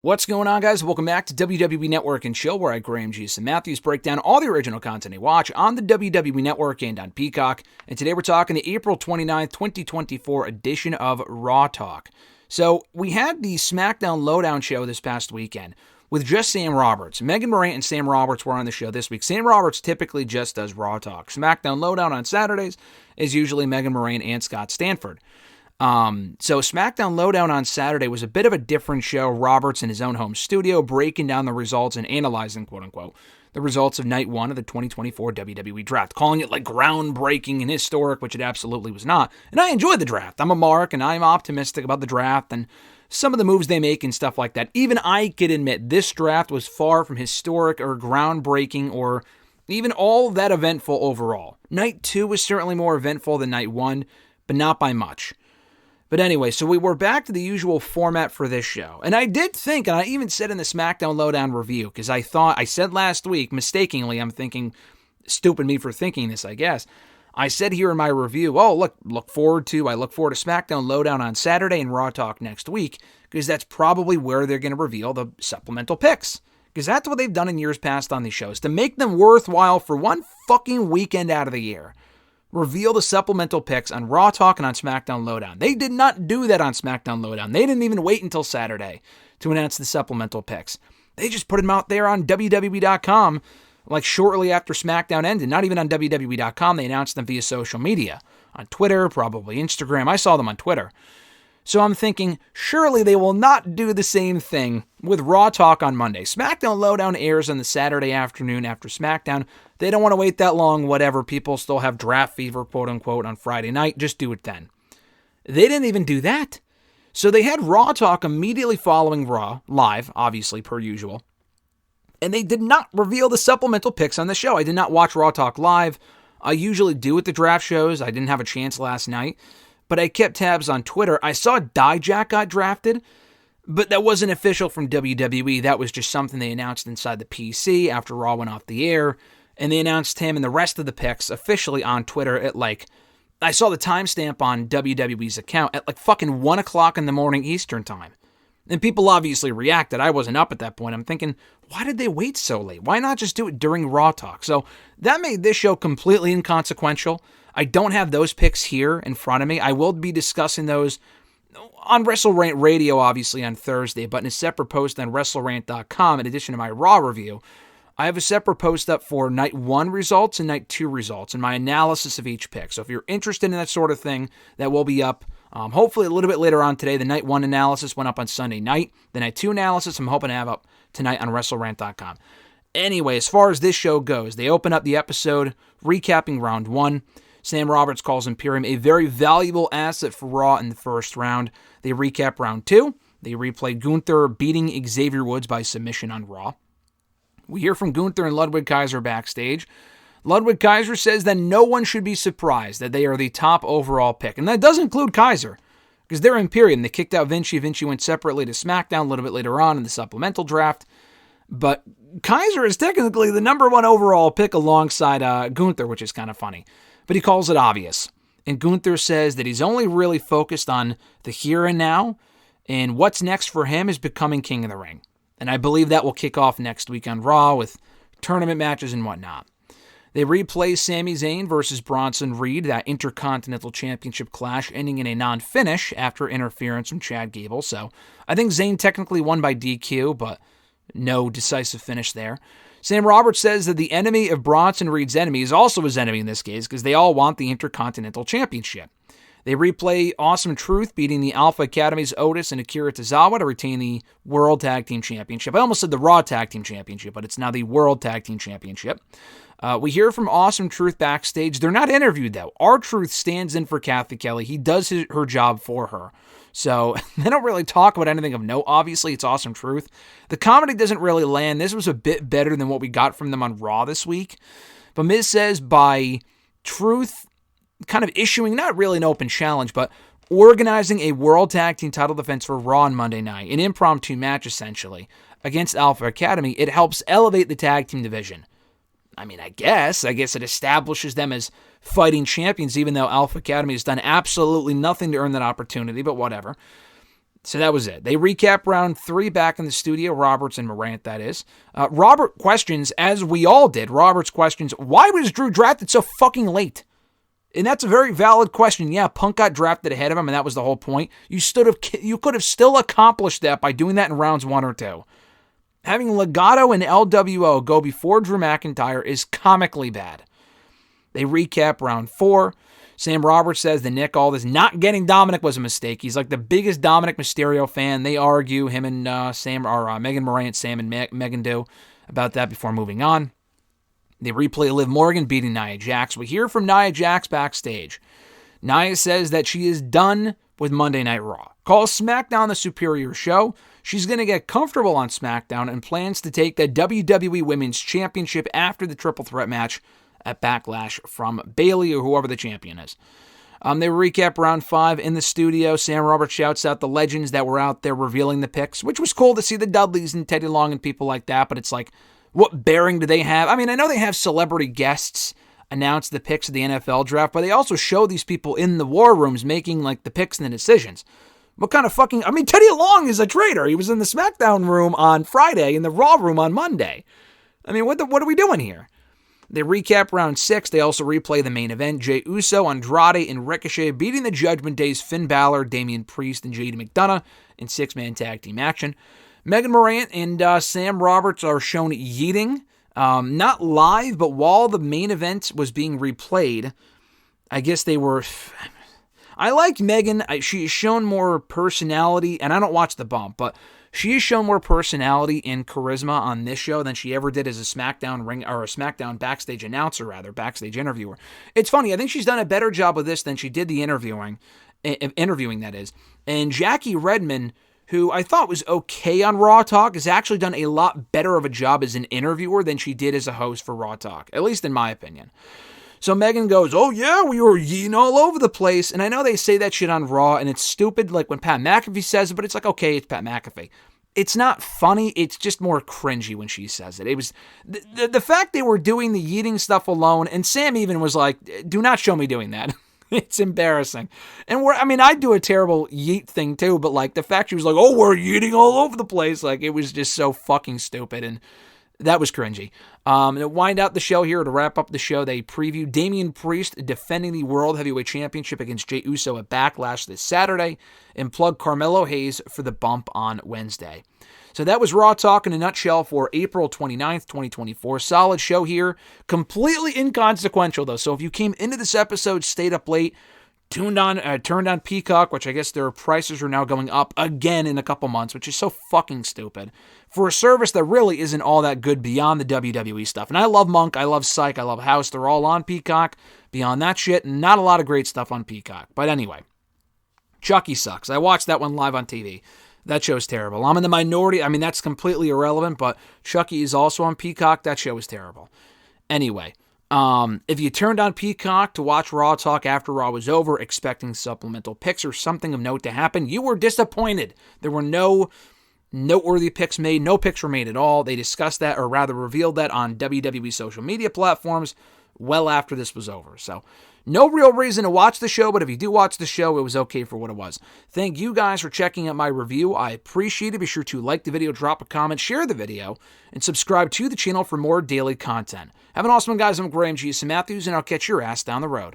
What's going on, guys? Welcome back to WWE Network and Chill, where I, Graham G. Matthews, break down all the original content you watch on the WWE Network and on Peacock. And today we're talking the April 29th, 2024 edition of Raw Talk. So we had the SmackDown Lowdown show this past weekend with just Sam Roberts. Megan Morant and Sam Roberts were on the show this week. Sam Roberts typically just does Raw Talk. SmackDown Lowdown on Saturdays is usually Megan Morant and Scott Stanford. So SmackDown Lowdown on Saturday was a bit of a different show. Roberts in his own home studio breaking down the results and analyzing, quote-unquote, the results of Night 1 of the 2024 WWE Draft, calling it like groundbreaking and historic, which it absolutely was not. And I enjoyed the draft. I'm a mark, and I'm optimistic about the draft and some of the moves they make and stuff like that. Even I can admit this draft was far from historic or groundbreaking or even all that eventful overall. Night 2 was certainly more eventful than Night 1, but not by much. But anyway, so we were back to the usual format for this show. And I did think, and I even said in the SmackDown Lowdown review, because I said last week, mistakenly, I'm thinking, stupid me for thinking this, I guess. I said here in my review, I look forward to SmackDown Lowdown on Saturday and Raw Talk next week, because that's probably where they're going to reveal the supplemental picks. Because that's what they've done in years past on these shows, to make them worthwhile for one fucking weekend out of the year. Reveal the supplemental picks on Raw Talk and on SmackDown Lowdown. They did not do that on SmackDown Lowdown. They didn't even wait until Saturday to announce the supplemental picks. They just put them out there on WWE.com like shortly after SmackDown ended. Not even on WWE.com. They announced them via social media. On Twitter, probably Instagram. I saw them on Twitter. So I'm thinking, surely they will not do the same thing with Raw Talk on Monday. SmackDown Lowdown airs on the Saturday afternoon after SmackDown. They don't want to wait that long, whatever. People still have draft fever, quote-unquote, on Friday night. Just do it then. They didn't even do that. So they had Raw Talk immediately following Raw, live, obviously, per usual. And they did not reveal the supplemental picks on the show. I did not watch Raw Talk live. I usually do at the draft shows. I didn't have a chance last night. But I kept tabs on Twitter. I saw Dijak got drafted, but that wasn't official from WWE. That was just something they announced inside the PC after Raw went off the air. And they announced him and the rest of the picks officially on Twitter at I saw the timestamp on WWE's account at fucking 1 o'clock in the morning Eastern time. And people obviously reacted. I wasn't up at that point. I'm thinking, why did they wait so late? Why not just do it during Raw Talk? So that made this show completely inconsequential. I don't have those picks here in front of me. I will be discussing those on WrestleRant Radio, obviously, on Thursday, but in a separate post on WrestleRant.com, in addition to my Raw review, I have a separate post up for Night 1 results and Night 2 results and my analysis of each pick. So if you're interested in that sort of thing, that will be up hopefully a little bit later on today. The Night 1 analysis went up on Sunday night. The Night 2 analysis I'm hoping to have up tonight on WrestleRant.com. Anyway, as far as this show goes, they open up the episode recapping Round 1. Sam Roberts calls Imperium a very valuable asset for Raw in the first round. They recap Round 2. They replay Gunther beating Xavier Woods by submission on Raw. We hear from Gunther and Ludwig Kaiser backstage. Ludwig Kaiser says that no one should be surprised that they are the top overall pick. And that does include Kaiser, because they're Imperium. They kicked out Vinci. Vinci went separately to SmackDown a little bit later on in the supplemental draft. But Kaiser is technically the number 1 overall pick alongside Gunther, which is kind of funny. But he calls it obvious. And Gunther says that he's only really focused on the here and now, and what's next for him is becoming King of the Ring. And I believe that will kick off next week on Raw with tournament matches and whatnot. They replay Sami Zayn versus Bronson Reed, that Intercontinental Championship clash ending in a non-finish after interference from Chad Gable. So I think Zayn technically won by DQ, but no decisive finish there. Sam Roberts says that the enemy of Bronson Reed's enemy is also his enemy in this case because they all want the Intercontinental Championship. They replay Awesome Truth beating the Alpha Academy's Otis and Akira Tozawa to retain the World Tag Team Championship. I almost said the Raw Tag Team Championship, but it's now the World Tag Team Championship. We hear from Awesome Truth backstage. They're not interviewed, though. R-Truth stands in for Kathy Kelly. He does her job for her. So they don't really talk about anything of note. Obviously, it's Awesome Truth. The comedy doesn't really land. This was a bit better than what we got from them on Raw this week. But Miz says by Truth kind of issuing, not really an open challenge, but organizing a World Tag Team title defense for Raw on Monday night, an impromptu match essentially, against Alpha Academy, it helps elevate the tag team division. I mean, I guess it establishes them as fighting champions, even though Alpha Academy has done absolutely nothing to earn that opportunity, but whatever. So that was it. They recap round 3 back in the studio, Roberts and Morant, that is. Robert questions, as we all did, Roberts questions, why was Drew drafted so fucking late? And that's a very valid question. Yeah, Punk got drafted ahead of him, and that was the whole point. You could have still accomplished that by doing that in rounds 1 or 2. Having Legato and LWO go before Drew McIntyre is comically bad. They recap round 4. Sam Roberts says the Nick Aldis not getting Dominic was a mistake. He's like the biggest Dominic Mysterio fan. They argue, him and Megan Morant, Sam and Megan do, about that before moving on. They replay Liv Morgan beating Nia Jax. We hear from Nia Jax backstage. Nia says that she is done with Monday Night Raw. Calls SmackDown the superior show. She's going to get comfortable on SmackDown and plans to take the WWE Women's Championship after the triple threat match at Backlash from Bayley or whoever the champion is. They recap round 5 in the studio. Sam Roberts shouts out the legends that were out there revealing the picks, which was cool to see the Dudleys and Teddy Long and people like that, but it's like, what bearing do they have? I mean, I know they have celebrity guests announce the picks of the NFL draft, but they also show these people in the war rooms making like the picks and the decisions. What kind of fucking... I mean, Teddy Long is a traitor. He was in the SmackDown room on Friday, in the Raw room on Monday. I mean, what are we doing here? They recap round 6. They also replay the main event. Jey Uso, Andrade, and Ricochet beating the Judgment Day's Finn Balor, Damian Priest, and JD McDonough in 6-man tag team action. Megan Morant and Sam Roberts are shown yeeting. Not live, but while the main event was being replayed, I guess they were... I liked Megan. She has shown more personality, and I don't watch the bump, but she has shown more personality and charisma on this show than she ever did as a SmackDown backstage announcer, backstage interviewer. It's funny. I think she's done a better job of this than she did the interviewing that is. And Jackie Redmond, who I thought was okay on Raw Talk, has actually done a lot better of a job as an interviewer than she did as a host for Raw Talk, at least in my opinion. So Megan goes, oh yeah, we were yeeting all over the place. And I know they say that shit on Raw, and it's stupid, like when Pat McAfee says it, but it's like, okay, it's Pat McAfee. It's not funny, it's just more cringy when she says it. It was, the fact they were doing the yeeting stuff alone, and Sam even was like, do not show me doing that. It's embarrassing. And I do a terrible yeet thing too, but like the fact she was like, oh, we're yeeting all over the place, like it was just so fucking stupid, and that was cringy. To wind out the show here, to wrap up the show, they preview Damian Priest defending the World Heavyweight Championship against Jey Uso at Backlash this Saturday, and plug Carmelo Hayes for the bump on Wednesday. So that was Raw Talk in a nutshell for April 29th, 2024. Solid show here. Completely inconsequential, though. So if you came into this episode, stayed up late, turned on Peacock, which I guess their prices are now going up again in a couple months, which is so fucking stupid, for a service that really isn't all that good beyond the WWE stuff. And I love Monk, I love Psych, I love House. They're all on Peacock. Beyond that shit, not a lot of great stuff on Peacock. But anyway, Chucky sucks. I watched that one live on TV. That show's terrible. I'm in the minority. I mean, that's completely irrelevant, but Chucky is also on Peacock. That show is terrible. Anyway, if you turned on Peacock to watch Raw Talk after Raw was over, expecting supplemental picks or something of note to happen, you were disappointed. There were no noteworthy picks made. No picks were made at all. They discussed that, or rather revealed that on WWE social media platforms well after this was over. So no real reason to watch the show, but if you do watch the show, it was okay for what it was. Thank you guys for checking out my review. I appreciate it. Be sure to like the video, drop a comment, share the video, and subscribe to the channel for more daily content. Have an awesome one, guys. I'm Graham G. Matthews, and I'll catch your ass down the road.